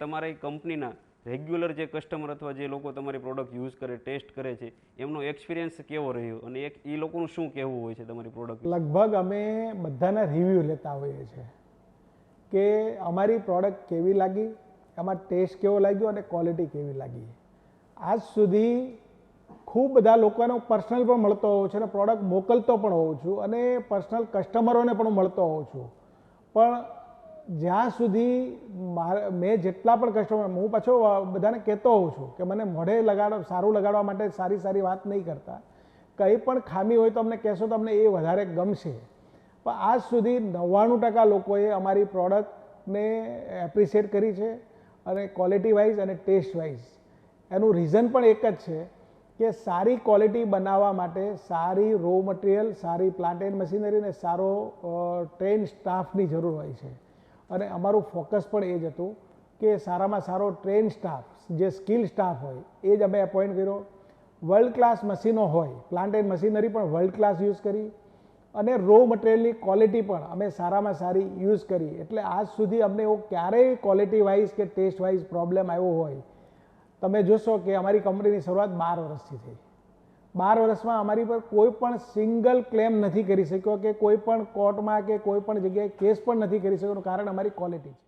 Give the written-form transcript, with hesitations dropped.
તમારી કંપનીના રેગ્યુલર જે કસ્ટમર અથવા જે લોકો તમારી પ્રોડક્ટ યુઝ કરે, ટેસ્ટ કરે છે, એમનો એક્સપિરિયન્સ કેવો રહ્યો અને એ લોકોનું શું કહેવું હોય છે તમારી પ્રોડક્ટ? લગભગ અમે બધાના રિવ્યૂ લેતા હોઈએ છીએ કે અમારી પ્રોડક્ટ કેવી લાગી, એમાં ટેસ્ટ કેવો લાગ્યો અને ક્વોલિટી કેવી લાગી. આજ સુધી ખૂબ બધા લોકોનો પર્સનલ પણ મળતો હોઉં છું અને પ્રોડક્ટ મોકલતો પણ હોઉં છું અને પર્સનલ કસ્ટમરોને પણ મળતો હોઉં છું. પણ જ્યાં સુધી મેં જેટલા પણ કસ્ટમર, હું પાછો બધાને કહેતો હોઉં છું કે મને મોઢે સારું લગાડવા માટે સારી વાત નહીં કરતા. કંઈ પણ ખામી હોય તો અમને કહેશો તો અમને એ વધારે ગમશે. પણ આજ સુધી 99% લોકોએ અમારી પ્રોડક્ટને એપ્રિશિએટ કરી છે અને ક્વોલિટી વાઇઝ અને ટેસ્ટ વાઇઝ. એનું રીઝન પણ એક જ છે કે સારી ક્વોલિટી બનાવવા માટે સારી રો મટીરિયલ, સારી પ્લાન્ટ એન્ડ મશીનરી અને સારો ટ્રેન સ્ટાફની જરૂર હોય છે. અને અમારું ફોકસ પણ એ જ હતું કે સારામાં સારો ટ્રેન સ્ટાફ, જે સ્કિલ સ્ટાફ હોય એ જ અમે એપોઇન્ટ કર્યો. વર્લ્ડ ક્લાસ મશીનો હોય, પ્લાન્ટ એન્ડ મશીનરી પણ વર્લ્ડ ક્લાસ યુઝ કરી અને રો મટીરિયલની ક્વોલિટી પણ અમે સારામાં સારી યુઝ કરી. એટલે આજ સુધી અમને એવો ક્યારેય ક્વોલિટી વાઇઝ કે ટેસ્ટ વાઇઝ પ્રોબ્લેમ આવ્યો હોય. તમે જોશો કે અમારી કંપનીની શરૂઆત 12 વર્ષથી થઈ. 12 વર્ષમાં અમારી પર કોઈ પણ સિંગલ ક્લેમ નથી કરી શક્યો કે કોઈ પણ કોર્ટમાં કે કોઈ પણ જગ્યાએ કેસ પણ નથી કરી શક્યો. કારણ અમારી ક્વોલિટી છે.